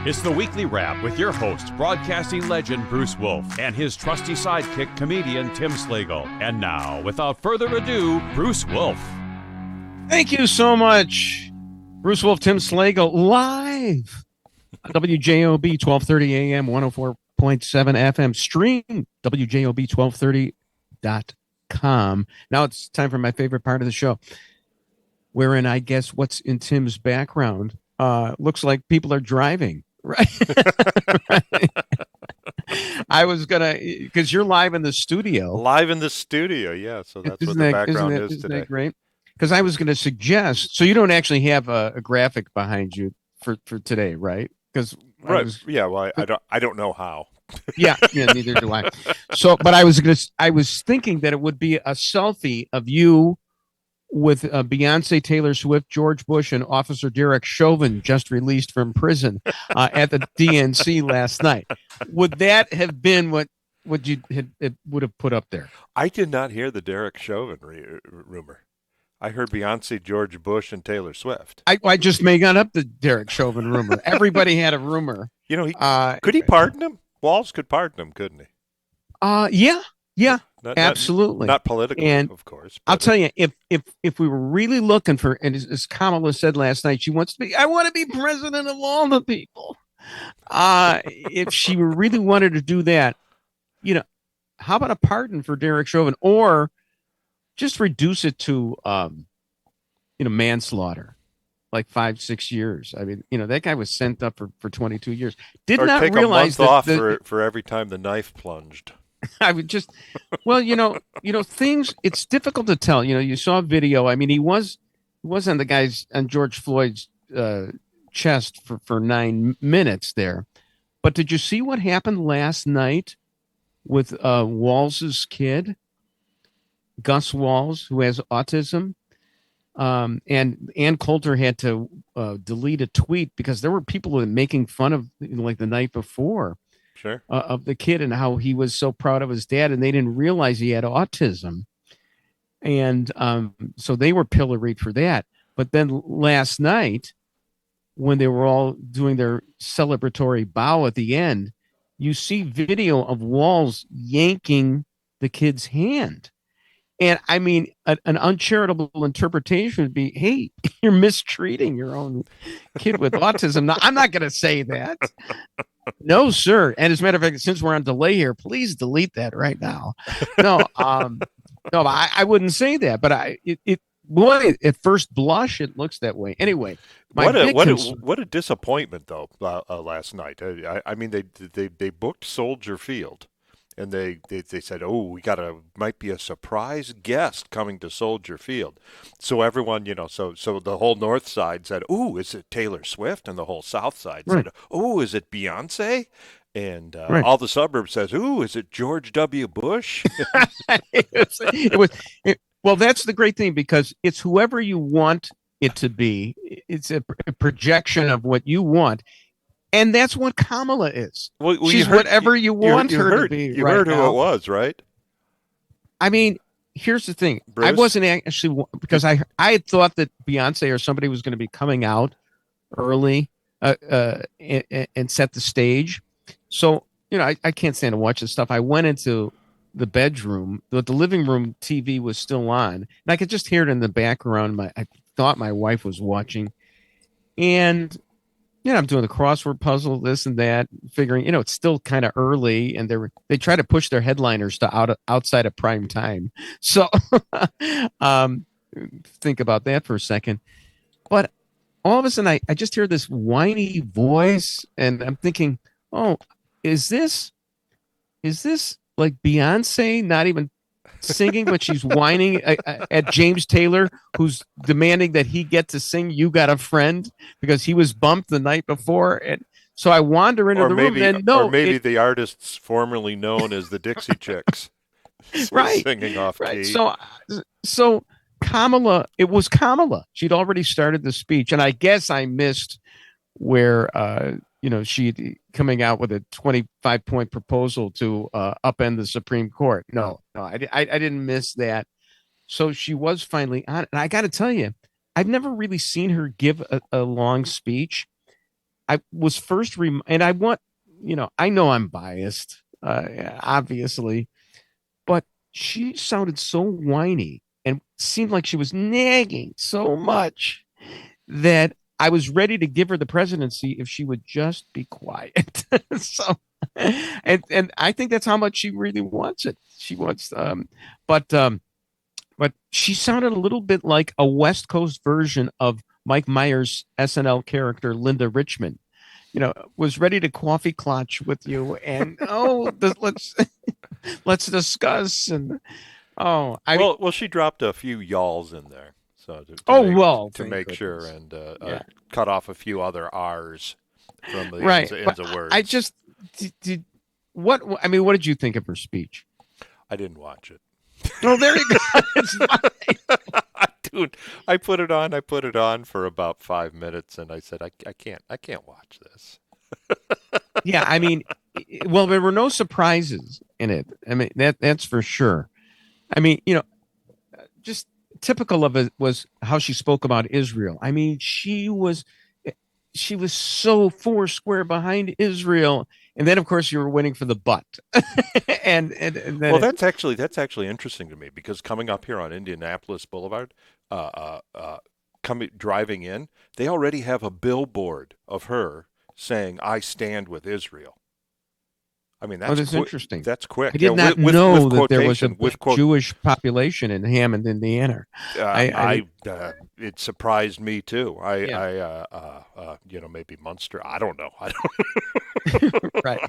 It's the weekly wrap with your host, broadcasting legend Bruce Wolf, and his trusty sidekick, comedian Tim Slagle. And now, without further ado, Bruce Wolf. Thank you so much, Bruce Wolf, Tim Slagle, live on WJOB 1230 AM, 104.7 FM, stream WJOB1230.com. Now it's time for my favorite part of the show, wherein I guess what's in Tim's background looks like people are driving. Right. Right. I was gonna, because you're live in the studio. Live in the studio, yeah. So that's what the background is today. Isn't that great? Because I was going to suggest, so you don't actually have a graphic behind you for today, right? Because well, I don't know how. yeah, neither do I. So, but I was thinking that it would be a selfie of you with Beyonce, Taylor Swift, George Bush, and Officer Derek Chauvin, just released from prison at the DNC last night. Would that have been what you would have put up there? I did not hear the Derek Chauvin rumor. I heard Beyonce, George Bush, and Taylor Swift. I just made up the Derek Chauvin rumor. Everybody had a rumor. You know, could he pardon him? Walz could pardon him, couldn't he? Yeah. Absolutely. Not politically, and of course. I'll tell you, if we were really looking for, and as Kamala said last night, she wants to be, I want to be president of all the people. If she really wanted to do that, how about a pardon for Derek Chauvin, or just reduce it to, manslaughter, like 5-6 years. I mean, that guy was sent up for 22 years. Did or not take realize a month off for every time the knife plunged. I would just, things, it's difficult to tell. You saw a video. I mean, he was on on George Floyd's chest for 9 minutes there. But did you see what happened last night with Walz's kid, Gus Walz, who has autism? And Ann Coulter had to delete a tweet because there were people making fun of, like the night before. Sure. Of the kid and how he was so proud of his dad, and they didn't realize he had autism. And so they were pilloried for that. But then last night, when they were all doing their celebratory bow at the end, you see video of Walz yanking the kid's hand. And I mean, an uncharitable interpretation would be, hey, you're mistreating your own kid with autism. Now, I'm not going to say that. No, sir. And as a matter of fact, since we're on delay here, please delete that right now. No, I wouldn't say that. But at first blush, it looks that way. Anyway, what a disappointment though last night. I mean, they booked Soldier Field. And they said, oh, might be a surprise guest coming to Soldier Field. So everyone, so the whole north side said, oh, is it Taylor Swift? And the whole south side said, oh, is it Beyonce? And all the suburbs says, oh, is it George W. Bush? Well, that's the great thing, because it's whoever you want it to be. It's a projection of what you want. And that's what Kamala is. Well, she's whatever you want her to be. You heard who it was, right? I mean, here's the thing. Bruce? I wasn't actually, because I had thought that Beyonce or somebody was going to be coming out early and set the stage. So, I can't stand to watch this stuff. I went into the bedroom, but the living room TV was still on. And I could just hear it in the background. I thought my wife was watching. And I'm doing the crossword puzzle, this and that, figuring, it's still kind of early, and they try to push their headliners to outside of prime time. So think about that for a second. But all of a sudden, I just hear this whiny voice, and I'm thinking, oh, is this like Beyonce not even singing, but she's whining at James Taylor, who's demanding that he get to sing "You Got a Friend" because he was bumped the night before. And so I wander into the room, and the artists formerly known as the Dixie Chicks, right, singing off key. So Kamala, it was Kamala. She'd already started the speech, and I guess I missed where she coming out with a 25-point proposal to upend the Supreme Court. No, I didn't miss that. So she was finally on. And I got to tell you, I've never really seen her give a long speech. I was first, and I want, I know I'm biased, obviously, but she sounded so whiny and seemed like she was nagging so much that I was ready to give her the presidency if she would just be quiet. So, and I think that's how much she really wants it. She wants, but she sounded a little bit like a West Coast version of Mike Myers' SNL character Linda Richmond. Was ready to coffee clutch with you, and let's discuss. And well, she dropped a few y'alls in there, so to make sure and cut off a few other R's from the ends of words. I just did. What did you think of her speech? I didn't watch it. Oh, there you go. It's fine. Dude, I put it on for about 5 minutes, and I said, I can't watch this. Yeah, well, there were no surprises in it. That's for sure. Just typical of it was how she spoke about Israel. She was so four square behind Israel. And then, of course, you were waiting for the but. and then that's actually interesting to me, because coming up here on Indianapolis Boulevard, driving in, they already have a billboard of her saying, "I stand with Israel." That's interesting. That's quick. I did not know that there was a Jewish population in Hammond, Indiana. It surprised me too. Maybe Munster. I don't know. Right.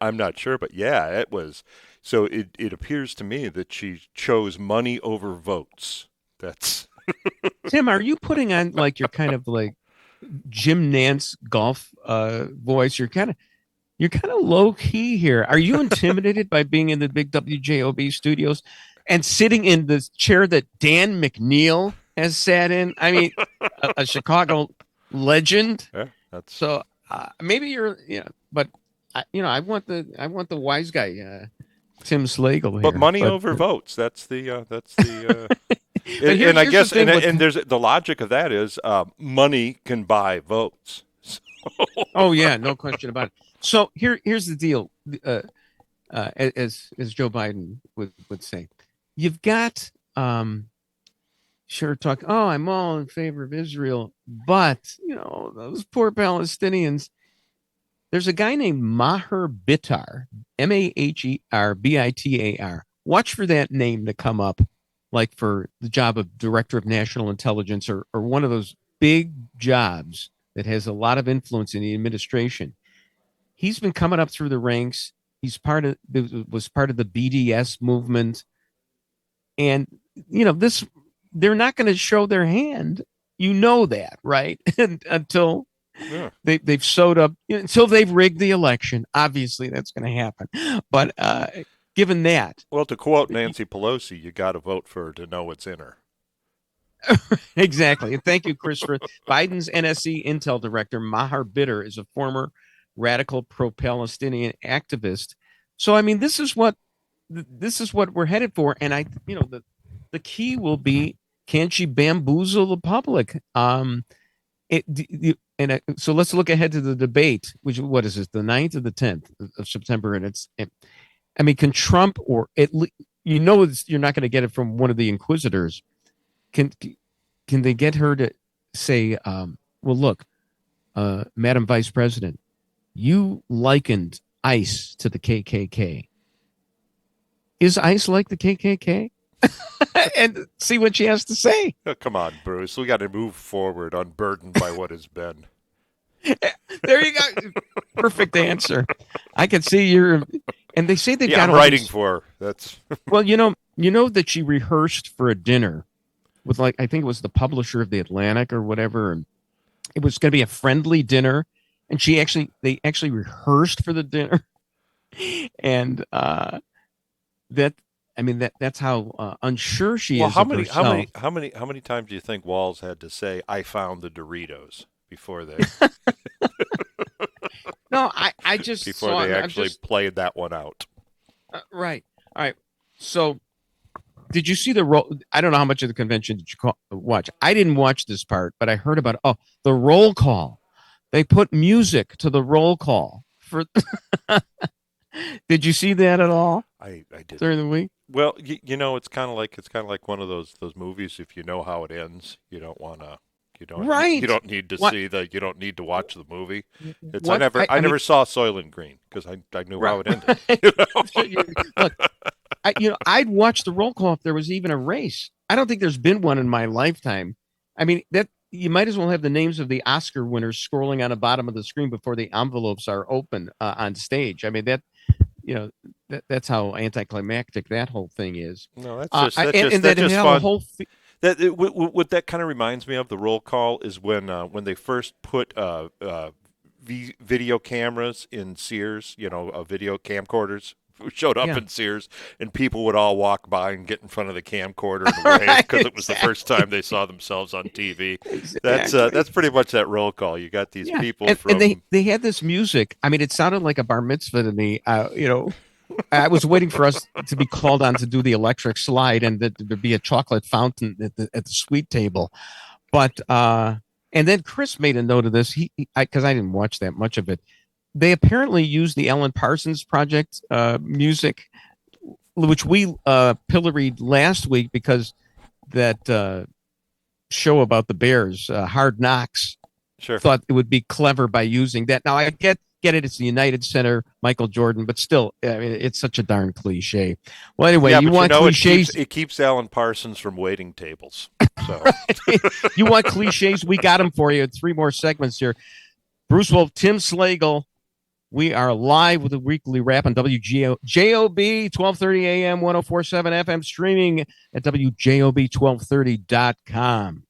I'm not sure, but yeah, it was. So it appears to me that she chose money over votes. That's. Tim, are you putting on like your kind of like Jim Nantz golf voice? You're kind of low key here. Are you intimidated by being in the big WJOB studios and sitting in the chair that Dan McNeil has sat in? A Chicago legend. Yeah, that's so. Maybe you're, but I want the wise guy, Tim Slagle here. But money over votes. That's the. and I guess and there's the logic of that is money can buy votes. So. Oh yeah, no question about it. So here's the deal, as Joe Biden would say, you've got sure talk. Oh, I'm all in favor of Israel, but those poor Palestinians. There's a guy named Maher Bitar, Maherbitar. Watch for that name to come up, like for the job of Director of National Intelligence or one of those big jobs that has a lot of influence in the administration. He's been coming up through the ranks. He's was part of the BDS movement. And, they're not going to show their hand. That, right? Until they've sewed up, until they've rigged the election. Obviously, that's going to happen. But given that. Well, to quote Nancy Pelosi, you got to vote for her to know what's in her. Exactly. And thank you, Christopher. Biden's NSC Intel Director, Maher Bitar, is a former radical pro-Palestinian activist. So, this is what we're headed for. And the key will be, can she bamboozle the public? So let's look ahead to the debate, which, what is this, the 9th or the 10th of September? And can Trump, or you're not going to get it from one of the inquisitors. Can they get her to say, well, look, Madam Vice President, you likened ICE to the KKK. Is ICE like the KKK? And see what she has to say. Oh, come on, Bruce. We got to move forward, unburdened by what has been. There you go. Perfect answer. I can see and they say they've got. I'm writing for her. That's. Well, that she rehearsed for a dinner with, like, I think it was the publisher of the Atlantic or whatever, and it was going to be a friendly dinner, and they actually rehearsed for the dinner, and that's how unsure she is. How many times do you think Walz had to say, "I found the Doritos" before they? No, I just before they actually played that one out. Right. All right. So, did you see the roll? I don't know how much of the convention did you watch. I didn't watch this part, but I heard about the roll call. They put music to the roll call for. Did you see that at all I did. during the week? Well, it's kind of like one of those movies. If you know how it ends, you don't want to. Right. You don't need to What? see the. You don't need to watch the movie. It's What? I never mean, saw Soylent Green because I knew how it ended. Look, I'd watch the roll call if there was even a race. I don't think there's been one in my lifetime. I mean, that you might as well have the names of the Oscar winners scrolling on the bottom of the screen before the envelopes are open on stage. I mean, that's how anticlimactic that whole thing is. No, that's just fun. What that kind of reminds me of the roll call is when they first put video cameras in Sears, video camcorders showed up in Sears, and people would all walk by and get in front of the camcorder and wave because it was the first time they saw themselves on TV. Exactly. That's pretty much that roll call. You got these people and they had this music. I mean, it sounded like a bar mitzvah to me. I was waiting for us to be called on to do the electric slide and that there'd be a chocolate fountain at the sweet table. But and then Chris made a note of this. Because I didn't watch that much of it. They apparently used the Alan Parsons Project music, which we pilloried last week because that show about the Bears, Hard Knocks, thought it would be clever by using that. Now I get it; it's the United Center, Michael Jordan, but still, I mean, it's such a darn cliche. Well, anyway, you want cliches? It keeps Alan Parsons from waiting tables. So you want cliches? We got them for you. 3 more segments here. Bruce Wolf, Tim Slagle. We are live with a weekly wrap on WJOB 1230 AM 1047 FM, streaming at WJOB1230.com.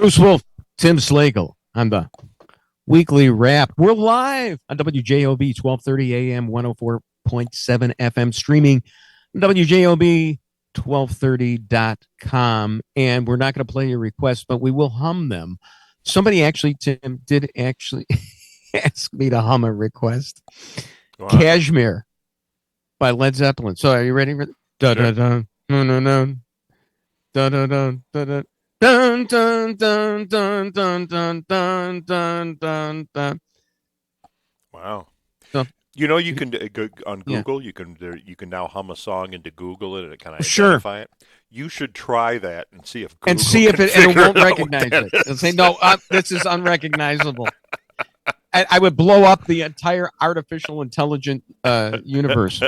Bruce Wolf, Tim Slagle on the weekly wrap. We're live on WJOB 1230 AM, 104.7 FM, streaming WJOB1230.com. And we're not going to play your requests, but we will hum them. Somebody actually, Tim, did actually ask me to hum a request. Wow. Cashmere by Led Zeppelin. So are you ready for da da da no no no da da da da da dun dun dun dun dun dun dun dun dun dun. Wow. So, you know, you can go on Google. Yeah. You can now hum a song into Google it, and it kind of identify it. You should try that and see if it won't recognize it. It'll say no. This is unrecognizable. I would blow up the entire artificial intelligent universe.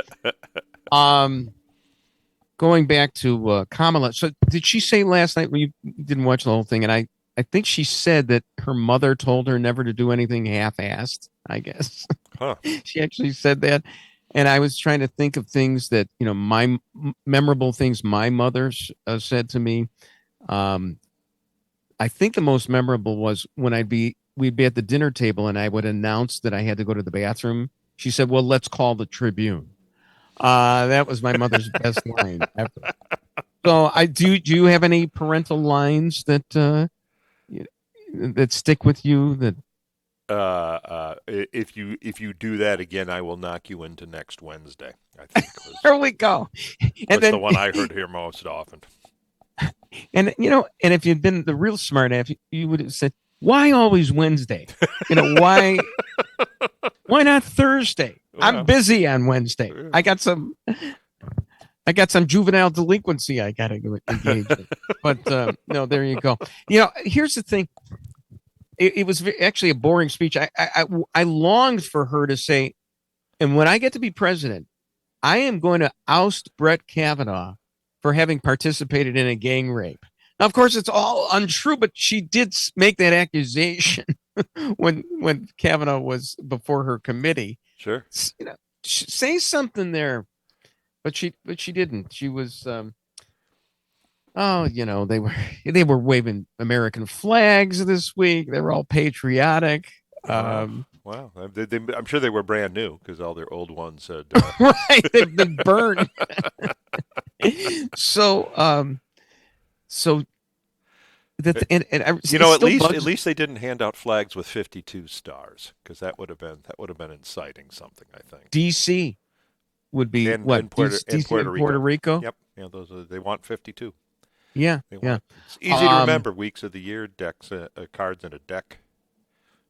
Going back to Kamala. So did she say last night, you didn't watch the whole thing, and I think she said that her mother told her never to do anything half-assed, I guess. Huh. She actually said that. And I was trying to think of things that, my memorable things my mother said to me. I think the most memorable was when we'd be at the dinner table and I would announce that I had to go to the bathroom. She said, well, let's call the Tribune. That was my mother's best line ever. So do you have any parental lines that stick with you that if you do that again, I will knock you into next Wednesday, I think. There we go. And that's the one I heard here most often. And and if you'd been the real smart ass, you would have said, why always Wednesday? Why not Thursday? Well, I'm busy on Wednesday. I got some juvenile delinquency I got to engage in. But no, there you go. Here's the thing. It was actually a boring speech. I longed for her to say, and when I get to be president, I am going to oust Brett Kavanaugh for having participated in a gang rape. Now, of course, it's all untrue, but she did make that accusation when Kavanaugh was before her committee. Sure. Say something there, but she didn't. She was, they were waving American flags this week. They were all patriotic. Wow. I'm sure they were brand new because all their old ones had right. They've been burned. So that at least they didn't hand out flags with 52 stars because that would have been inciting something. I think DC would be in Puerto Rico. Yep, they want 52. Yeah, It's easy to remember weeks of the year, decks, cards in a deck,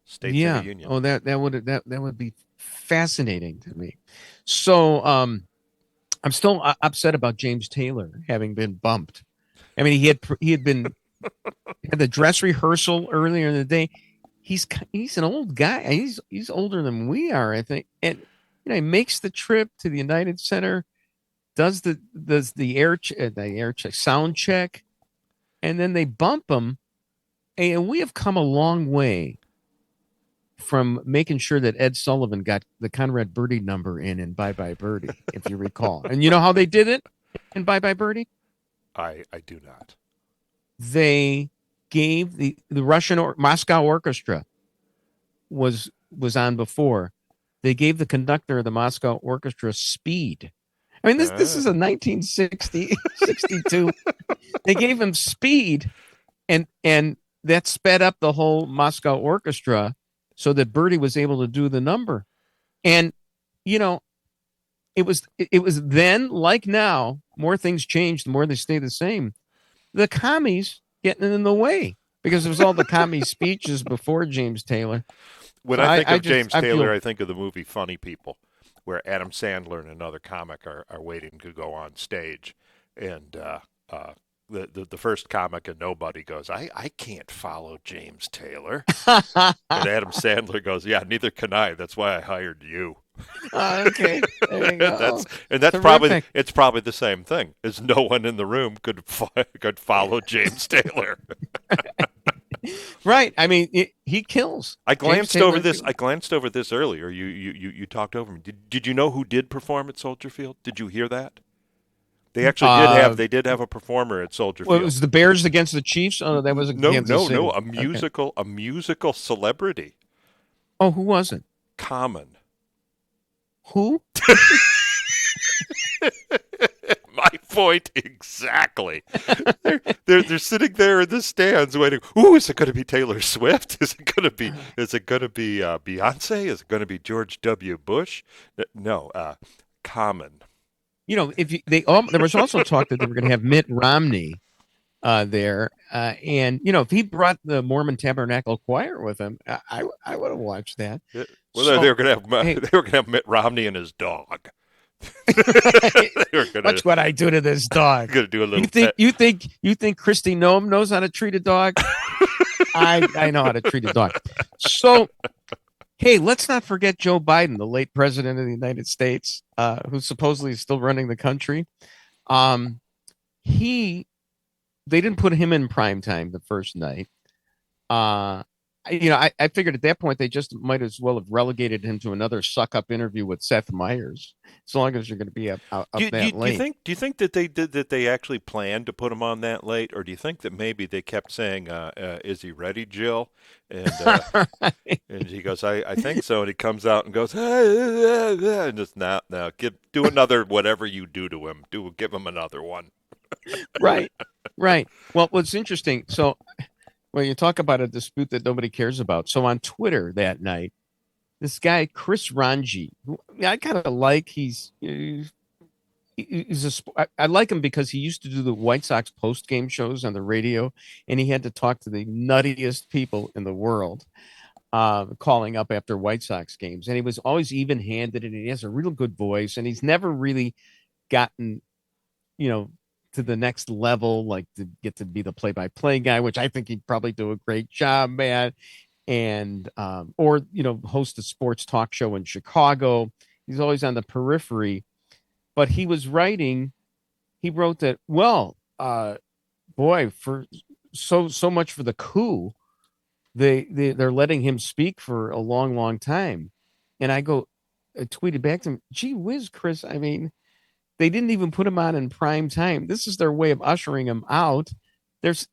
states in the union. Oh, that would be fascinating to me. So I'm still upset about James Taylor having been bumped. I mean, he had the dress rehearsal earlier in the day. He's an old guy. He's older than we are, I think. And he makes the trip to the United Center, does the air check, sound check, and then they bump him. And we have come a long way from making sure that Ed Sullivan got the Conrad Birdie number in Bye Bye Birdie, if you recall. And you know how they did it in Bye Bye Birdie? I do not. They gave the Russian Moscow Orchestra was on before. They gave the conductor of the Moscow Orchestra speed. I mean, this is a 1962. They gave him speed, and that sped up the whole Moscow Orchestra so that Birdie was able to do the number. And it was then, like now, more things changed, the more they stay the same. The commies getting in the way because it was all the commie speeches before James Taylor. When I think of James Taylor, I think of the movie Funny People, where Adam Sandler and another comic are waiting to go on stage. And the first comic and nobody goes, I can't follow James Taylor. And Adam Sandler goes, yeah, neither can I. That's why I hired you. Okay. There you go. That's probably the same thing. As no one in the room could follow James Taylor. Right. I mean, he kills. I glanced over this earlier. You talked over me. Did you know who did perform at Soldier Field? Did you hear that? They actually did have a performer at Soldier Well, Field. it was the Bears against the Chiefs. Oh, that was Kansas City. A musical celebrity. Oh, who was it? Common. Who? My point exactly. They're sitting there in the stands waiting. Ooh, is it going to be Taylor Swift? Is it going to be Beyonce? Is it going to be George W. Bush? No, Common. There was also talk that they were going to have Mitt Romney there, and if he brought the Mormon Tabernacle Choir with him, I would have watched that. Well, they were going to have Mitt Romney and his dog. Watch what I do to this dog. Gonna do a little. You think Christy Nome knows how to treat a dog? I know how to treat a dog. So, hey, let's not forget Joe Biden, the late president of the United States, who supposedly is still running the country. They didn't put him in prime time the first night. I figured at that point they just might as well have relegated him to another suck-up interview with Seth Meyers, as long as you're going to be up that late. Do you think that they actually planned to put him on that late, or do you think that maybe they kept saying, "Is he ready, Jill?" And and he goes, "I think so," and he comes out and goes, and just now do another whatever you do to him, give him another one. Right. Well, what's interesting, so. Well, you talk about a dispute that nobody cares about. So on Twitter that night, this guy, Chris Ranji, who I kind of like, I like him because he used to do the White Sox post-game shows on the radio, and he had to talk to the nuttiest people in the world calling up after White Sox games. And he was always even-handed, and he has a real good voice, and he's never really gotten, to the next level, like to get to be the play-by-play guy, which I think he'd probably do a great job at, and host a sports talk show in Chicago. He's always on the periphery, but he wrote that, for so much for the coup, they're letting him speak for a long time. And I tweeted back to him, gee whiz, Chris, I mean, they didn't even put him on in prime time. This is their way of ushering him out. There's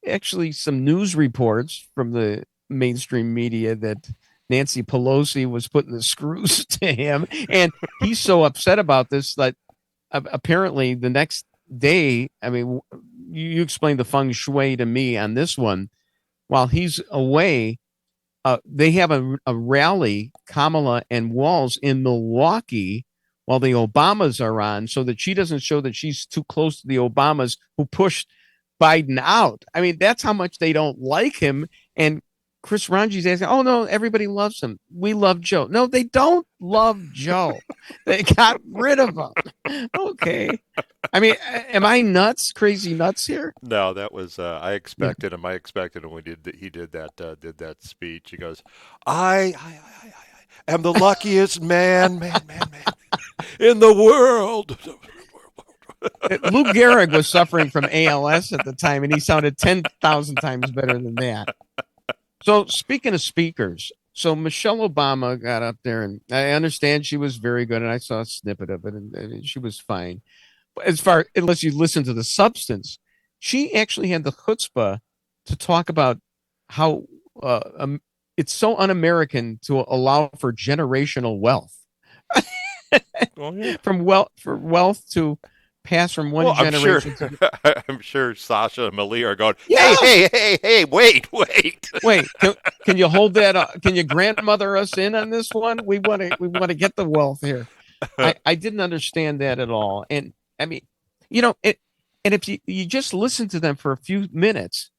actually some news reports from the mainstream media that Nancy Pelosi was putting the screws to him. And he's so upset about this that apparently the next day, I mean, you explained the feng shui to me on this one. While he's away, they have a rally, Kamala and Walz, in Milwaukee, while the Obamas are on, so that she doesn't show that she's too close to the Obamas who pushed Biden out. I mean, that's how much they don't like him. And Chris Ranji's asking, oh, no, everybody loves him. We love Joe. No, they don't love Joe. They got rid of him. Okay. I mean, am I nuts, crazy nuts here? No, that was, I expected him. I expected him when he did that speech. He goes, I am the luckiest man in the world. Lou Gehrig was suffering from ALS at the time, and he sounded 10,000 times better than that. So speaking of speakers, so Michelle Obama got up there, and I understand she was very good, and I saw a snippet of it, and she was fine. But unless you listen to the substance, she actually had the chutzpah to talk about how it's so un-American to allow for generational wealth. For wealth to pass from one generation to... I'm sure Sasha and Malia are going, hey, wait. Can you hold that up? Can you grandmother us in on this one? We want to get the wealth here. I didn't understand that at all. And I mean, and if you just listen to them for a few minutes,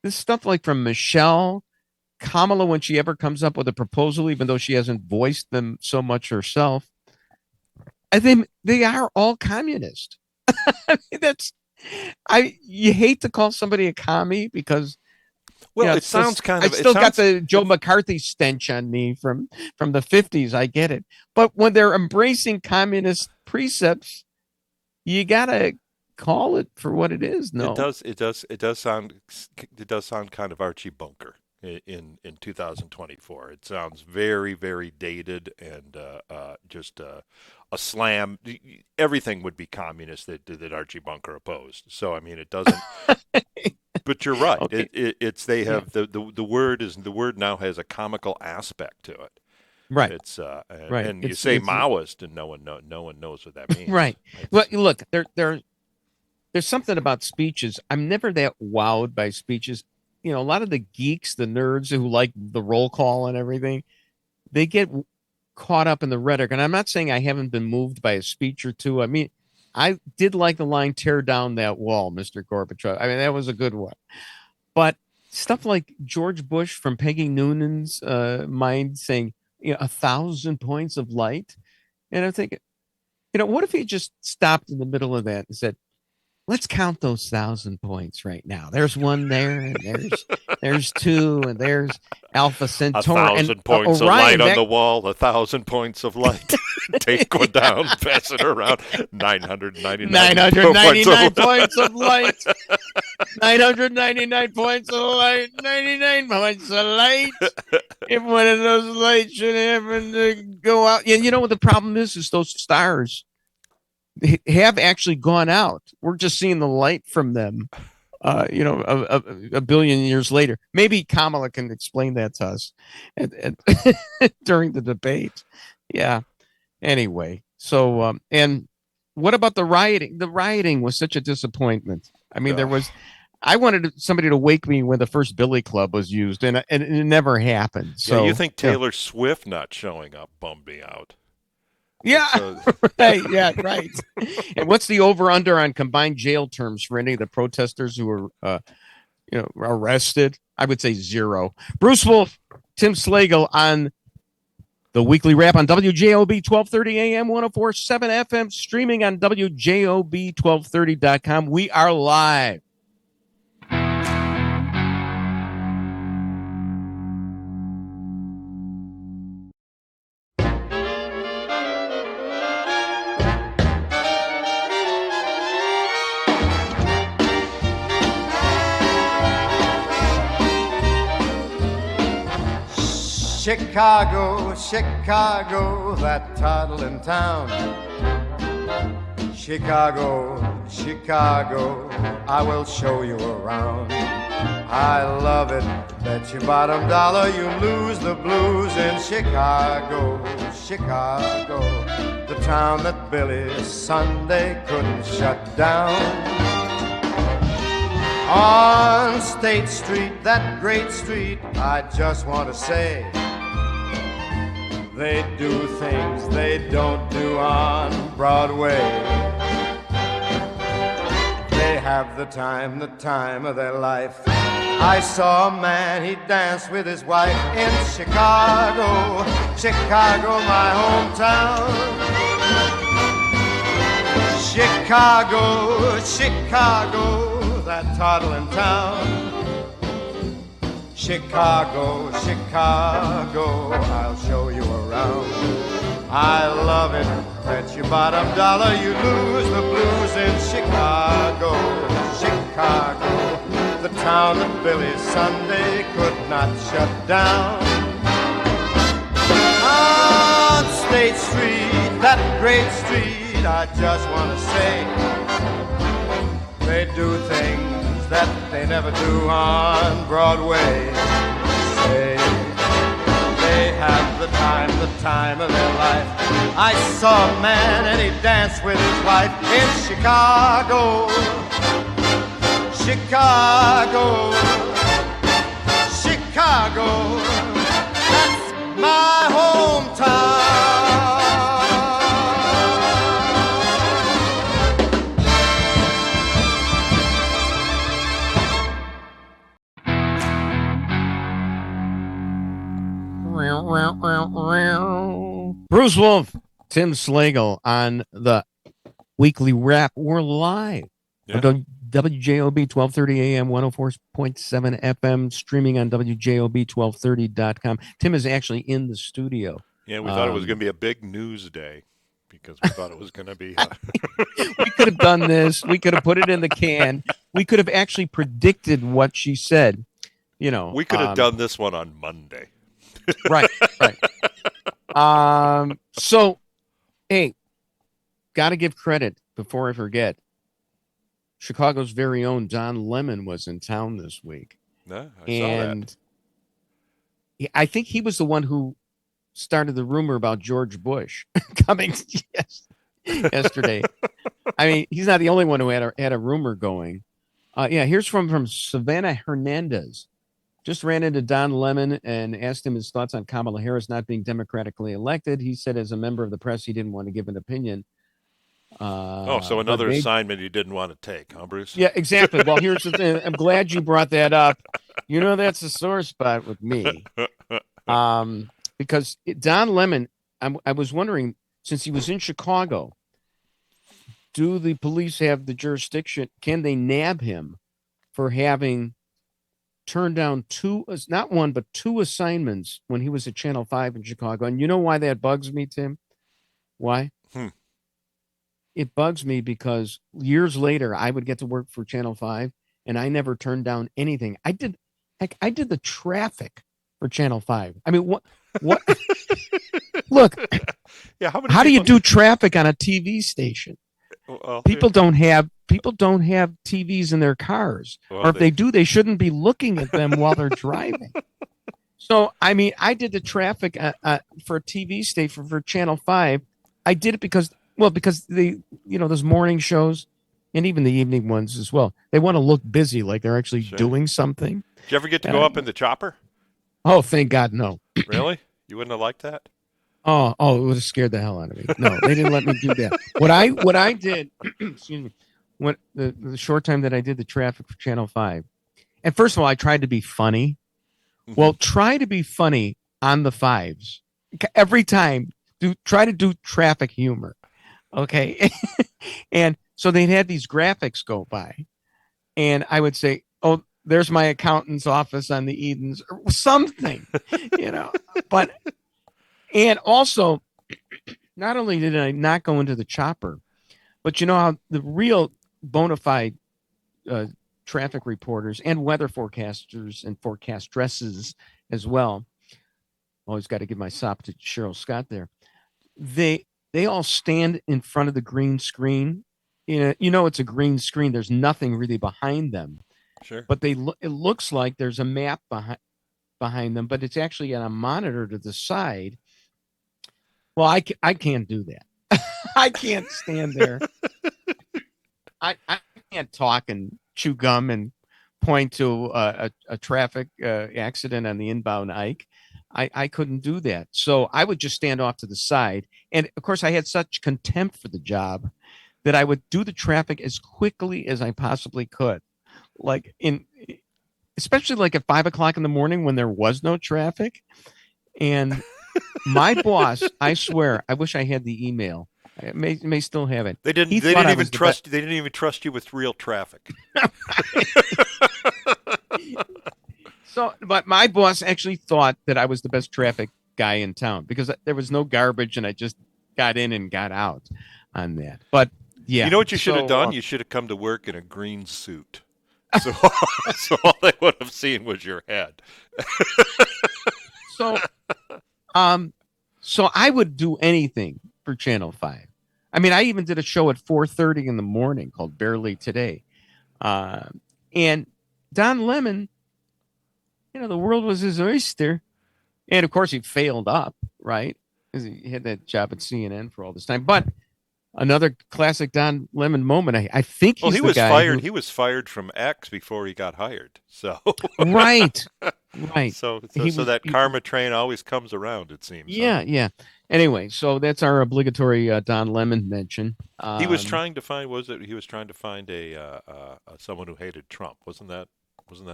this stuff like from Michelle, Kamala, when she ever comes up with a proposal, even though she hasn't voiced them so much herself, I think they are all communist. I mean, you hate to call somebody a commie because, it sounds kind of. I still got the Joe McCarthy stench on me from the 50s. I get it, but when they're embracing communist precepts, you gotta call it for what it is. No, it does sound kind of Archie Bunker. in 2024. It sounds very, very dated and just a slam. Everything would be communist that Archie Bunker opposed. So I mean, it doesn't. But you're right. Okay. It's they have the word now has a comical aspect to it. Right. It's Right. and you say Maoist and no one knows what that means. Right. Well, look, there's something about speeches. I'm never that wowed by speeches. You know, a lot of the geeks, the nerds who like the roll call and everything, they get caught up in the rhetoric. And I'm not saying I haven't been moved by a speech or two. I mean, I did like the line, "Tear down that wall, Mr. Gorbachev." I mean, that was a good one. But stuff like George Bush from Peggy Noonan's mind saying, 1,000 points of light. And I'm thinking, what if he just stopped in the middle of that and said, let's count those 1,000 points right now. There's one there, and there's two, and there's Alpha Centauri. 1,000 points of light on the wall, 1,000 points of light. Take one down, pass it around. 999 points of light. 999 points of light. 99 points of light. If one of those lights should happen to go out. And you know what the problem is those stars have actually gone out. We're just seeing the light from them, a billion years later. Maybe Kamala can explain that to us during the debate. Yeah. Anyway, so and what about the rioting? The rioting was such a disappointment. I mean, I wanted somebody to wake me when the first Billy Club was used, and it never happened. So you think Taylor Swift not showing up bummed me out? Yeah, right. Yeah, right. And what's the over/under on combined jail terms for any of the protesters who were, arrested? I would say 0. Bruce Wolf, Tim Slagle on the Weekly Wrap on WJOB 1230 AM, 104.7 FM, streaming on WJOB1230.com. We are live. Chicago, Chicago, that toddling town. Chicago, Chicago, I will show you around. I love it, bet your bottom dollar you lose the blues in Chicago, Chicago, the town that Billy Sunday couldn't shut down. On State Street, that great street, I just want to say, they do things they don't do on Broadway. They have the time of their life. I saw a man, he danced with his wife in Chicago, Chicago, my hometown. Chicago, Chicago, that toddling town. Chicago, Chicago, I'll show you around. I love it, bet your bottom dollar you lose the blues in Chicago, Chicago, the town that Billy Sunday could not shut down. On State Street, that great street, I just want to say, they do things that they never do on Broadway. Say they have the time of their life. I saw a man and he danced with his wife in Chicago, Chicago, Chicago, that's my hometown. Bruce Wolf, Tim Slagle on the Weekly Wrap. We're live on WJOB 1230 AM, 104.7 FM, streaming on WJOB1230.com. Tim is actually in the studio. Yeah, we thought it was going to be a big news day because we thought it was going to be. We could have done this. We could have put it in the can. We could have actually predicted what she said. you know, we could have done this one on Monday. Right. So, hey, got to give credit before I forget. Chicago's very own Don Lemon was in town this week. No, I saw that. I think he was the one who started the rumor about George Bush coming yesterday. I mean, he's not the only one who had a rumor going. Here's from Savannah Hernandez. Just ran into Don Lemon and asked him his thoughts on Kamala Harris not being democratically elected. He said as a member of the press, he didn't want to give an opinion. So another assignment you didn't want to take, huh, Bruce? Yeah, exactly. Well, here's the thing. I'm glad you brought that up. You know, that's a sore spot with me. Because Don Lemon, I was wondering, since he was in Chicago, do the police have the jurisdiction? Can they nab him for having turned down not one, but two assignments when he was at Channel 5 in Chicago? And you know why that bugs me, Tim? Why? It bugs me because years later, I would get to work for Channel 5, and I never turned down anything. I did the traffic for Channel 5. I mean, what? Look, yeah. How do you do traffic on a TV station? Well, people don't have TVs in their cars, or if they do, they shouldn't be looking at them while they're driving. So, I mean, I did the traffic for a TV station for Channel 5. I did it because those morning shows and even the evening ones as well, they want to look busy, like they're actually doing something. Did you ever get to go up in the chopper? Oh, thank God, no. Really? You wouldn't have liked that? Oh, it would have scared the hell out of me. No, they didn't let me do that. What I did, excuse me, when the short time that I did the traffic for Channel 5, and first of all, I tried to be funny. Well, try to be funny on the fives. Every time, try to do traffic humor. Okay. And so they'd had these graphics go by, and I would say, oh, there's my accountant's office on the Edens, or something, but, and also, not only did I not go into the chopper, but you know how the real bona fide traffic reporters and weather forecasters and forecastresses as well, always got to give my sop to Cheryl Scott there, they all stand in front of the green screen. It's a green screen. There's nothing really behind them. Sure. But it looks like there's a map behind them, but it's actually on a monitor to the side. Well, I can't do that. I can't stand there. I can't talk and chew gum and point to a traffic accident on the inbound Ike. I couldn't do that. So I would just stand off to the side. And of course, I had such contempt for the job that I would do the traffic as quickly as I possibly could. Especially like at 5 o'clock in the morning when there was no traffic. And my boss, I swear, I wish I had the email. I may still have it. They didn't even trust you with real traffic. So, but my boss actually thought that I was the best traffic guy in town because there was no garbage and I just got in and got out on that. But yeah, you know what you should have done? You should have come to work in a green suit. So all they would have seen was your head. So I would do anything for Channel 5. I mean, I even did a show at 4:30 in the morning called Barely Today. And Don Lemon, the world was his oyster. And of course he failed up, right? Because he had that job at CNN for all this time. But another classic Don Lemon moment. I think he was fired. He was fired from X before he got hired. So right. So that karma train always comes around, it seems. Yeah, huh? yeah. Anyway, so that's our obligatory Don Lemon mention. He was trying to find. He was trying to find a someone who hated Trump. Wasn't that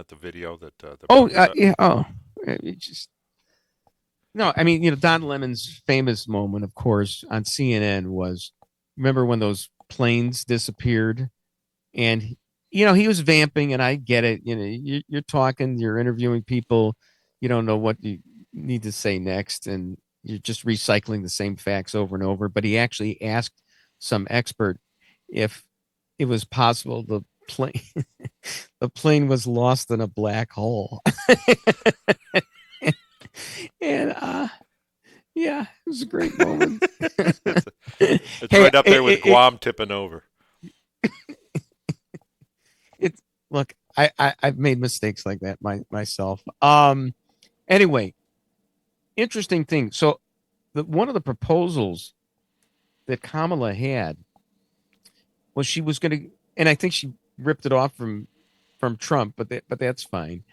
the video that? Yeah. Oh, it just. No, I mean, Don Lemon's famous moment, of course, on CNN was, remember when those planes disappeared, and he was vamping, and I get it. You're talking, you're interviewing people, you don't know what you need to say next, and you're just recycling the same facts over and over. But he actually asked some expert if it was possible the plane was lost in a black hole. And yeah, it was a great moment. It's right up there with Guam tipping over. Look, I've made mistakes like that myself. Anyway, interesting thing. So one of the proposals that Kamala had was she was going to, and I think she ripped it off from Trump, but that's fine.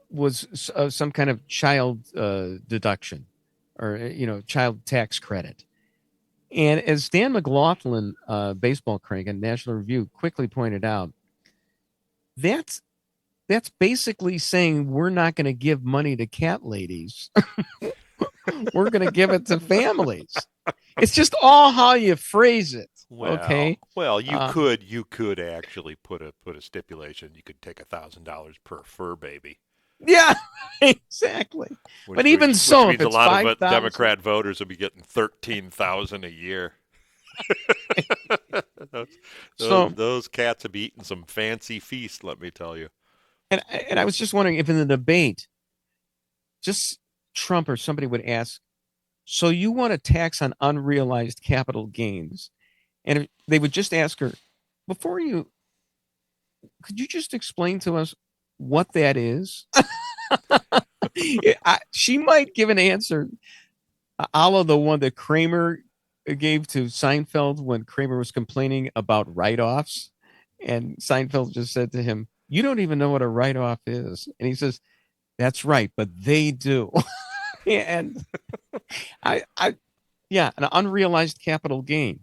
Was some kind of child deduction, or child tax credit. And as Dan McLaughlin, baseball crank at National Review, quickly pointed out, that's basically saying we're not going to give money to cat ladies. We're going to give it to families. It's just all how you phrase it. Well, okay. Well, you could actually put a stipulation. You could take $1,000 per fur baby. Yeah, exactly. But even so, which if means it's a lot 5, of Democrat voters will be getting $13,000 a year. those cats have eaten some fancy feast, let me tell you. And I was just wondering if in the debate, just Trump or somebody would ask, so you want a tax on unrealized capital gains? And if they would just ask her, could you just explain to us what that is? She might give an answer a la the one that Kramer gave to Seinfeld when Kramer was complaining about write-offs. And Seinfeld just said to him, you don't even know what a write-off is. And he says, that's right, but they do. And an unrealized capital gain.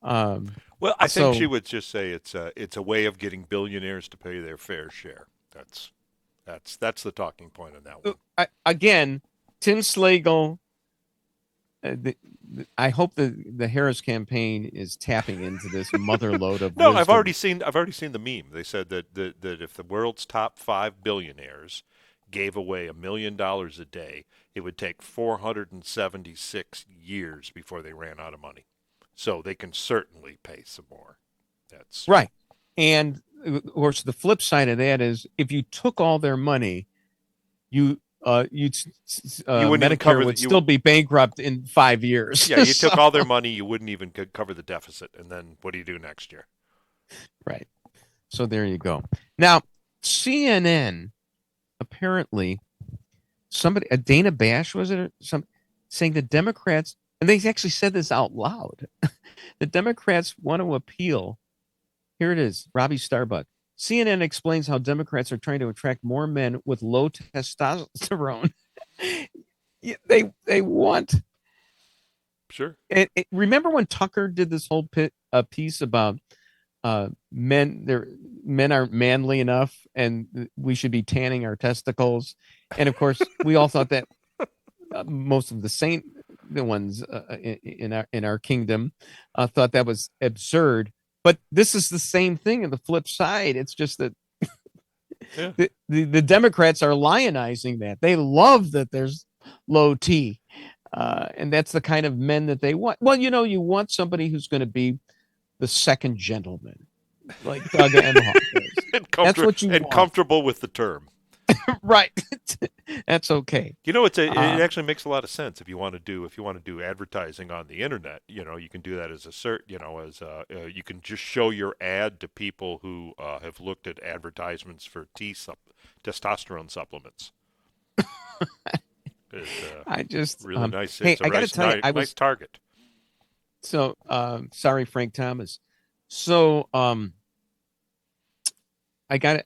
Well, I think she would just say it's a way of getting billionaires to pay their fair share. That's the talking point on that one. Again, Tim Slagle. I hope the Harris campaign is tapping into this mother load of no. wisdom. I've already seen the meme. They said that if the world's top 5 billionaires gave away $1 million a day, it would take 476 years before they ran out of money. So they can certainly pay some more. That's right. And of course, the flip side of that is if you took all their money, Medicare would still be bankrupt in 5 years. Yeah, you took all their money, you wouldn't even cover the deficit. And then what do you do next year? Right. So there you go. Now, CNN, apparently, Dana Bash, was it? Saying the Democrats, and they actually said this out loud, the Democrats want to appeal. Here it is, Robbie Starbuck. CNN explains how Democrats are trying to attract more men with low testosterone. They want. Sure. Remember when Tucker did this whole piece about men aren't manly enough and we should be tanning our testicles? And of course, we all thought that most of the ones in our kingdom thought that was absurd. But this is the same thing on the flip side. It's just that the Democrats are lionizing that. They love that there's low T. And that's the kind of men that they want. Well, you want somebody who's going to be the second gentleman, like Doug Emhoff is. That's what you want. And comfortable with the term. Right. That's okay. It actually makes a lot of sense if you want to do advertising on the internet. You can do that as you can just show your ad to people who have looked at advertisements for testosterone supplements. It's really nice. Hey, I got to tell you, nice target. So sorry, Frank Thomas. So I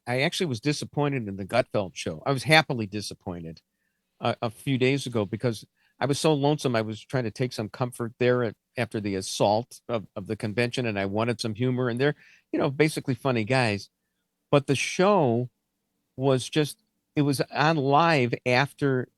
actually was disappointed in the Gutfeld show. I was happily disappointed a few days ago because I was so lonesome. I was trying to take some comfort there after the assault of the convention, and I wanted some humor. And they're, basically funny guys. But the show was it was on live after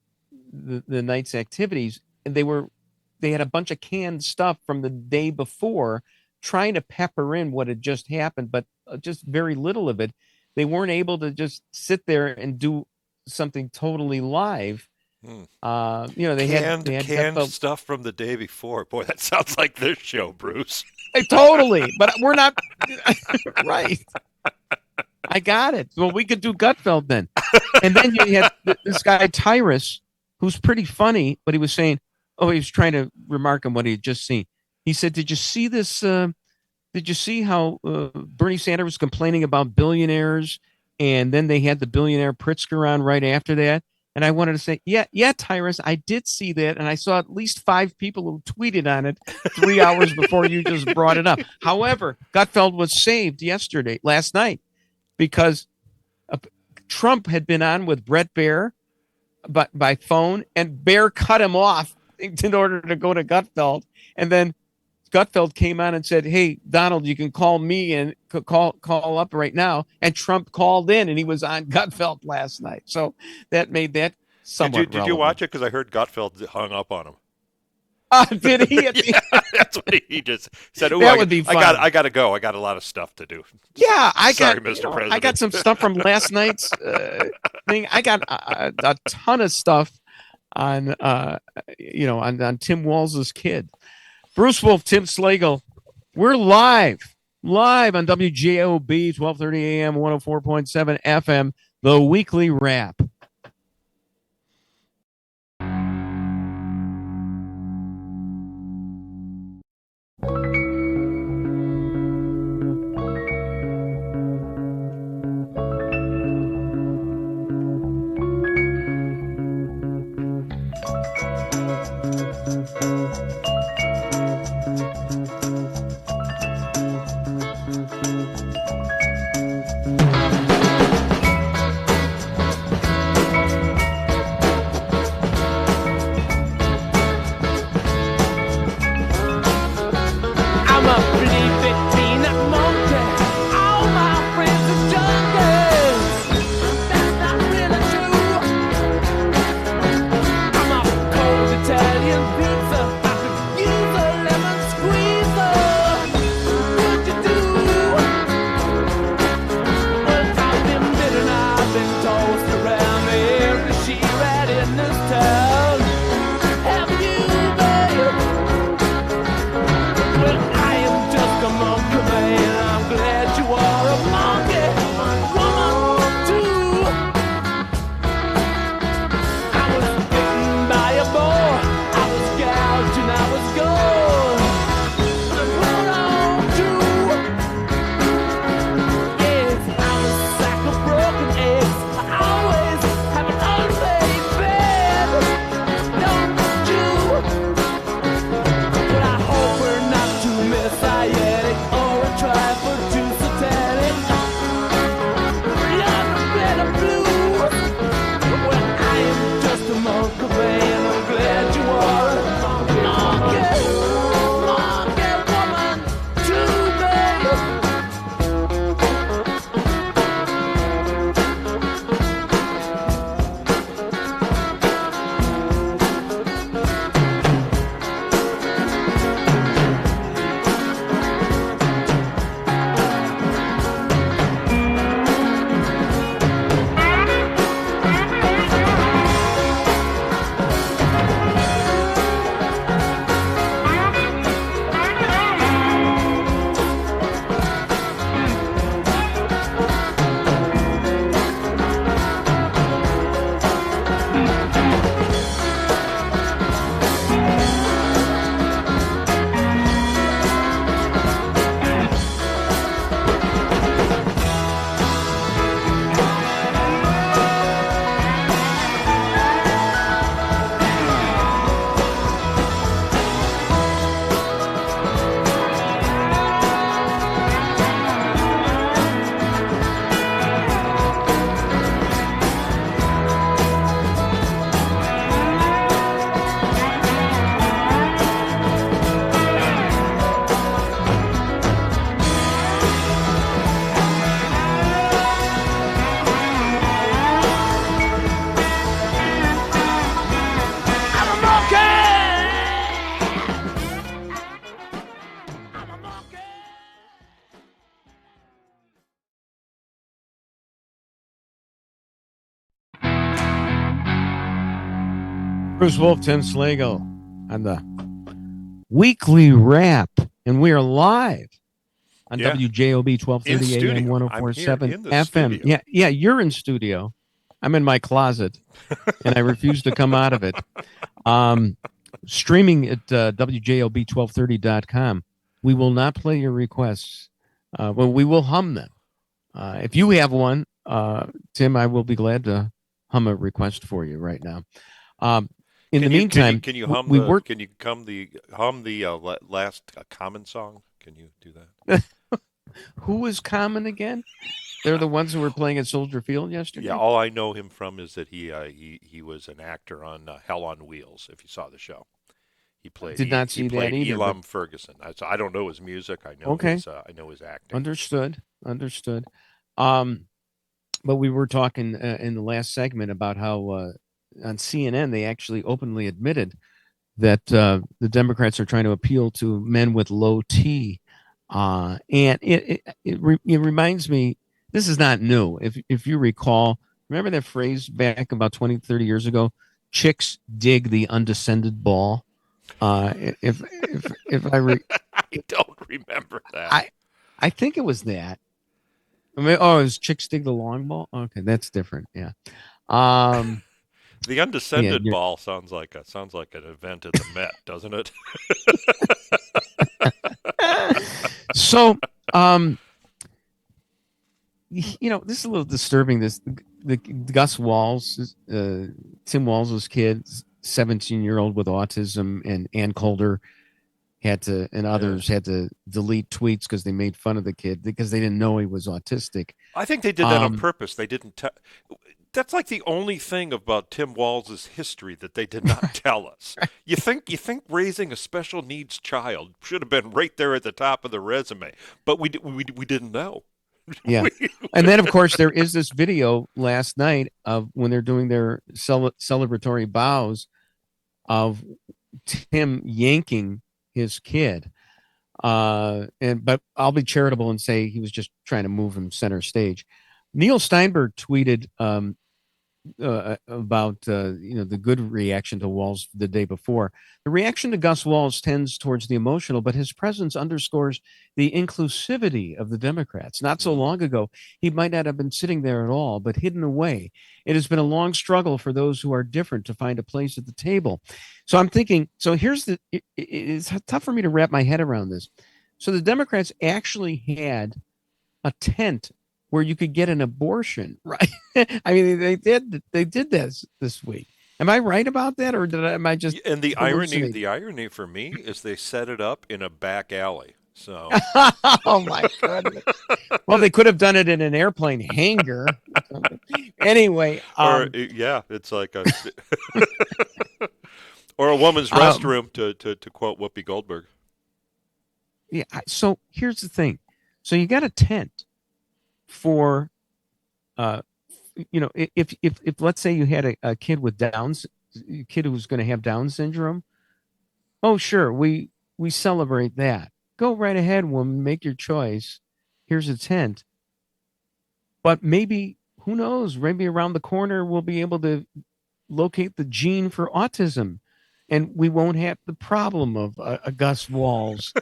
the night's activities, and they had a bunch of canned stuff from the day before, trying to pepper in what had just happened, but just very little of it. They weren't able to just sit there and do something totally live. They had canned stuff from the day before. Boy, that sounds like this show, Bruce. Totally, but we're not right. I got it. Well, we could do Gutfeld then. And then you had this guy Tyrus, who's pretty funny, but he was saying, he was trying to remark on what he had just seen. He said, "Did you see this? Did you see how Bernie Sanders was complaining about billionaires, and then they had the billionaire Pritzker on right after that?" And I wanted to say, yeah, Tyrus, I did see that, and I saw at least 5 people who tweeted on it 3 hours before you just brought it up. However, Gutfeld was saved last night, because Trump had been on with Brett Baer by phone, and Baer cut him off in order to go to Gutfeld, and then Gutfeld came on and said, "Hey, Donald, you can call me and call up right now." And Trump called in, and he was on Gutfeld last night. So that made that somewhat Did you watch it? Because I heard Gutfeld hung up on him. Did he? Yeah, that's what he just said. That would be fun. I got to go. I got a lot of stuff to do. Yeah, Sorry, Mr. President. I got some stuff from last night's thing. I got a ton of stuff on Tim Walz's kid. Bruce Wolf, Tim Slagle, we're live on WJOB, 12:30 a.m., 104.7 FM, the weekly wrap. Bruce Wolf, Tim Slagle on the weekly wrap, and we are live on WJOB 1230 AM 104.7 FM. Studio. Yeah, you're in studio. I'm in my closet, and I refuse to come out of it. Streaming at WJOB1230.com. We will not play your requests. Well, we will hum them. If you have one, Tim, I will be glad to hum a request for you right now. In the meantime, can you hum the last Common song? Can you do that? Who is Common again? They're the ones who were playing at Soldier Field yesterday. Yeah, all I know him from is that he was an actor on Hell on Wheels. If you saw the show, he played. Did not see that either. Elam Ferguson. I don't know his music. I know I know his acting. Understood. But we were talking in the last segment about how on CNN they actually openly admitted that the Democrats are trying to appeal to men with low T, and it reminds me. This is not new. If you recall, remember that phrase back about 20, 30 years ago? Chicks dig the undescended ball. If I don't remember that. I think it was that. I mean, it was chicks dig the long ball. Okay, that's different. Yeah. The undescended ball sounds like an event at the Met, doesn't it? So, this is a little disturbing. The Gus Walz, Tim Walz's kid, 17-year-old with autism, and Ann Coulter others had to delete tweets because they made fun of the kid because they didn't know he was autistic. I think they did that on purpose. They didn't tell. That's like the only thing about Tim Walz's history that they did not tell us. You think raising a special needs child should have been right there at the top of the resume, but we didn't know. Yeah. And then, of course, there is this video last night of when they're doing their celebratory bows of Tim yanking his kid. But I'll be charitable and say he was just trying to move him center stage. Neil Steinberg tweeted about the good reaction to Walz the day before. The reaction to Gus Walz tends towards the emotional, but his presence underscores the inclusivity of the Democrats. Not so long ago, he might not have been sitting there at all, but hidden away. It has been a long struggle for those who are different to find a place at the table. So I'm thinking, it's tough for me to wrap my head around this. So the Democrats actually had a tent where you could get an abortion, right? I mean, they did this week. Am I right about that, or am I just? And the irony for me is they set it up in a back alley. So, oh my goodness! Well, they could have done it in an airplane hangar. Anyway, it's like a or a woman's restroom to quote Whoopi Goldberg. Yeah. So here's the thing. So you got a tent for, if let's say you had a kid with kid who was going to have Down syndrome. Oh, sure. We celebrate that. Go right ahead, woman, make your choice. Here's a tent. But maybe, who knows, maybe around the corner, we'll be able to locate the gene for autism. And we won't have the problem of a Gus Walz.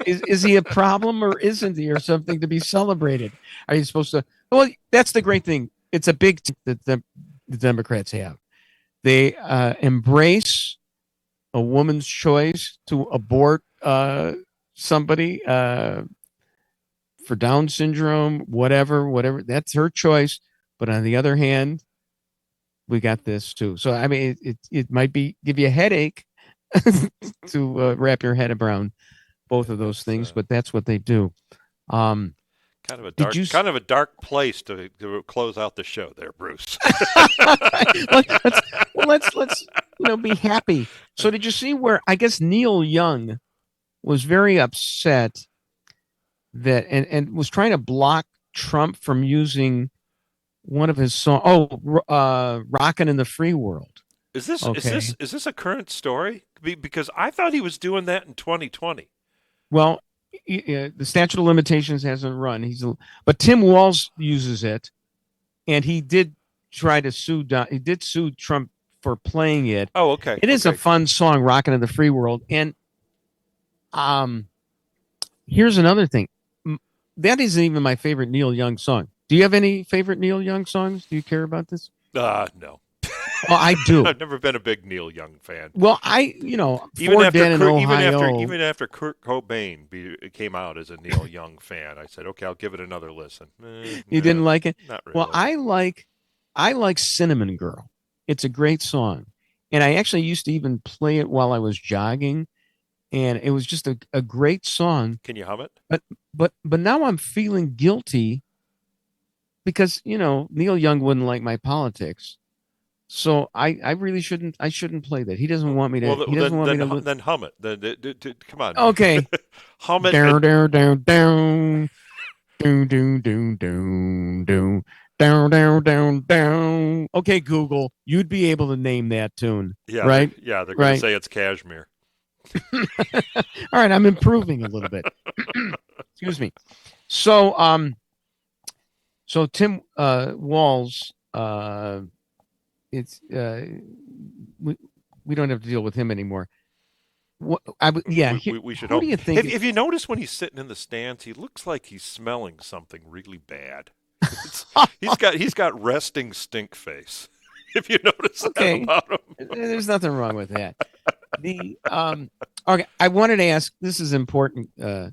Is he a problem or isn't he, or something to be celebrated? Are you supposed to? Well, that's the great thing. It's a big thing that the Democrats have. They embrace a woman's choice to abort somebody for Down syndrome, whatever. That's her choice. But on the other hand, we got this too. So I mean, it might give you a headache to wrap your head around both of those things, but that's what they do. Kind of a dark place to close out the show there, Bruce. let's be happy. So did you see where I guess Neil Young was very upset that and was trying to block Trump from using one of his songs, "Rockin' in the Free World." Is this a current story? Because I thought he was doing that in 2020. Well, the statute of limitations hasn't run. But Tim Walz uses it, and he did try to sue. He did sue Trump for playing it. Oh, okay. It is a fun song, "Rockin' in the Free World," and here's another thing. That isn't even my favorite Neil Young song. Do you have any favorite Neil Young songs? Do you care about this? No. Well, I do. I've never been a big Neil Young fan. Well, Even after Dead in Ohio. even after Kurt Cobain came out as a Neil Young fan, I said, okay, I'll give it another listen. You didn't like it? Not really. Well, I like Cinnamon Girl. It's a great song, and I actually used to even play it while I was jogging, and it was just a great song. Can you hum it? But now I'm feeling guilty because Neil Young wouldn't like my politics. So I really shouldn't. I shouldn't play that. He doesn't want me to. Well, he doesn't want me to. then hum it. Come on. Okay. Hum it. Down, down, down, down, down, down, down, down, down, down, down, down. Okay, Google, you'd be able to name that tune, Yeah, right? They're going to say it's Kashmir. All right, I'm improving a little bit. Excuse me. So Tim Walz. It's we don't have to deal with him anymore. We should who hope. do you think? If you notice when he's sitting in the stands, he looks like he's smelling something really bad. He's got resting stink face. If you notice that about him, there's nothing wrong with that. Okay, I wanted to ask. This is important, and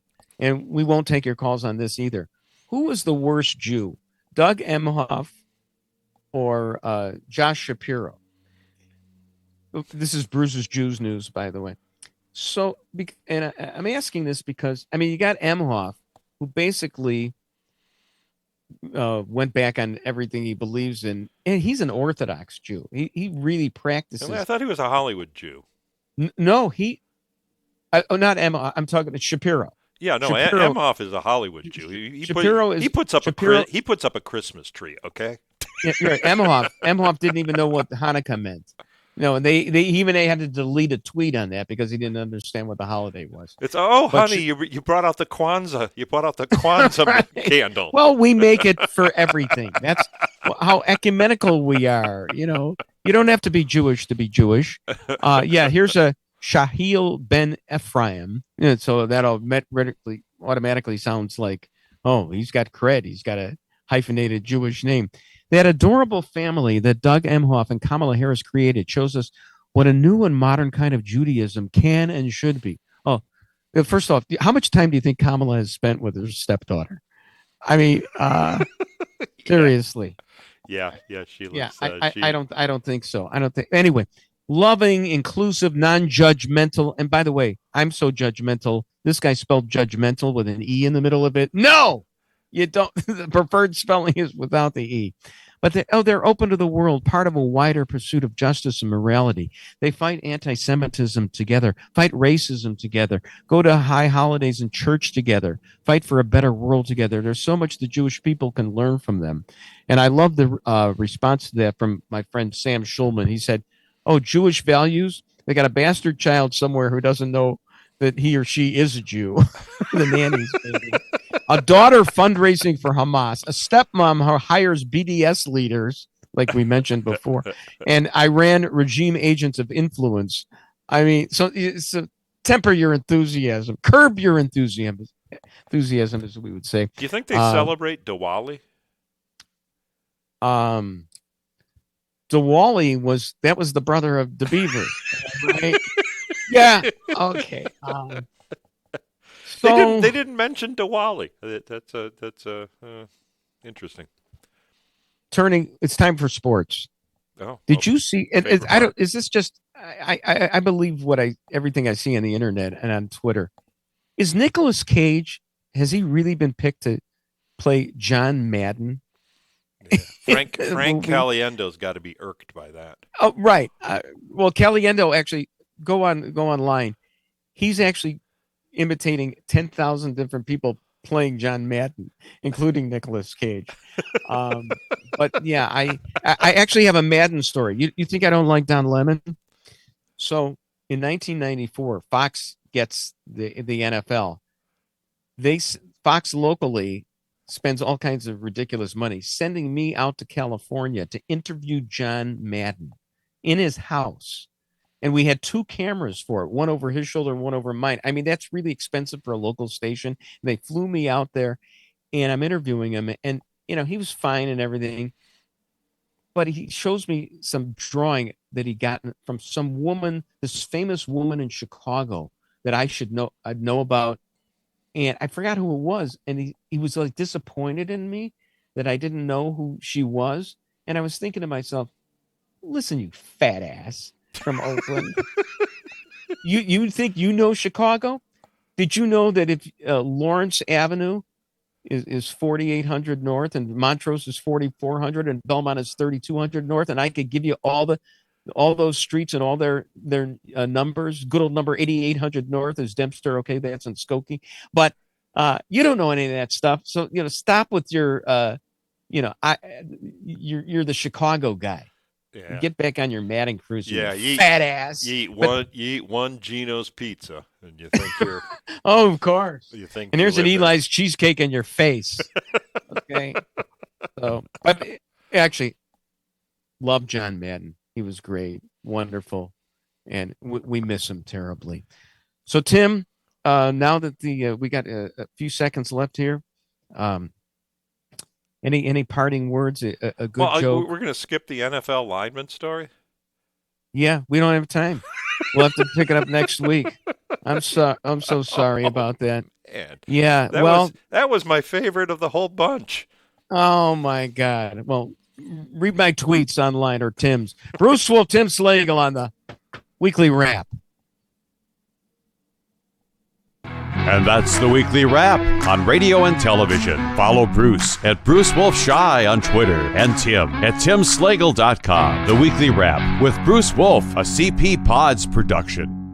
we won't take your calls on this either. Who was the worst Jew, Doug Emhoff or Josh Shapiro? This is Bruce's Jews News, by the way. So, and I'm asking this because, you got Emhoff, who basically went back on everything he believes in, and he's an Orthodox Jew. He really practices. I thought he was a Hollywood Jew. No, not Emhoff. I'm talking to Shapiro. Yeah, no, Shapiro, Emhoff is a Hollywood Jew. He puts up a Christmas tree. Okay. Yeah, you're right. Emhoff didn't even know what Hanukkah meant. And they had to delete a tweet on that because he didn't understand what the holiday was. It's honey, you brought out the Kwanzaa. You brought out the Kwanzaa right. candle. Well, we make it for everything. That's how ecumenical we are. You don't have to be Jewish to be Jewish. Here's a Shahil Ben Ephraim. So that automatically sounds like, he's got cred. He's got a hyphenated Jewish name. That adorable family that Doug Emhoff and Kamala Harris created shows us what a new and modern kind of Judaism can and should be. Oh, first off, how much time do you think Kamala has spent with her stepdaughter? Seriously. Yeah, she looks. Yeah, I don't think so. Anyway, loving, inclusive, non-judgmental. And by the way, I'm so judgmental. This guy spelled judgmental with an E in the middle of it. No! You don't. The preferred spelling is without the E. But they're open to the world, part of a wider pursuit of justice and morality. They fight anti-Semitism together, fight racism together, go to high holidays and church together, fight for a better world together. There's so much the Jewish people can learn from them. And I love the response to that from my friend Sam Schulman. He said, Jewish values? They got a bastard child somewhere who doesn't know that he or she is a Jew. The nanny's baby. A daughter fundraising for Hamas. A stepmom who hires BDS leaders, like we mentioned before, and Iran regime agents of influence. So temper your enthusiasm, curb your enthusiasm, as we would say. Do you think they celebrate Diwali? Diwali was the brother of the beaver, right? Yeah. Okay. They didn't mention Diwali. That's interesting. It's time for sports. Did you see? Is this just? I believe everything I see on the internet and on Twitter. Is Nicolas Cage? Has he really been picked to play John Madden? Yeah. Frank Caliendo's got to be irked by that. Oh, right. Well, Caliendo actually go online. He's actually imitating 10,000 different people playing John Madden, including Nicolas Cage. But yeah, I actually have a Madden story. You think I don't like Don Lemon? So in 1994, Fox gets the NFL. Fox locally spends all kinds of ridiculous money sending me out to California to interview John Madden in his house. And we had two cameras for it, one over his shoulder and one over mine. That's really expensive for a local station. They flew me out there, and I'm interviewing him. And, he was fine and everything. but he shows me some drawing that he got from some woman, this famous woman in Chicago that I'd know about. And I forgot who it was. And he was like disappointed in me that I didn't know who she was. And I was thinking to myself, listen, you fat ass from Oakland. You think you know Chicago? Did you know that if Lawrence Avenue is 4,800 north and Montrose is 4,400 and Belmont is 3,200 north, and I could give you all those streets and all their numbers. Good old number 8,800 north is Dempster. Okay, that's in Skokie. But you don't know any of that stuff. So stop with your you're the Chicago guy. Yeah. Get back on your Madden cruiser. Yeah, you fat ass. You eat one Gino's pizza, and you think you're. Oh, of course. You think. And here's an Eli's cheesecake in your face. Okay. So, but actually, love John Madden. He was great, wonderful, and we miss him terribly. So, Tim, now that we got a few seconds left here, any parting words? A good joke? We're going to skip the NFL lineman story. Yeah, we don't have time. We'll have to pick it up next week. I'm so sorry about that. Man. Yeah, that was my favorite of the whole bunch. Oh my God. Well, read my tweets online or Tim's. Bruce Wolf, Tim Slagle on the Weekly Wrap. And that's the Weekly Wrap on radio and television. Follow Bruce at Bruce Wolf Shy on Twitter and Tim at timslagle.com. The Weekly Wrap with Bruce Wolf, a CP Pods production.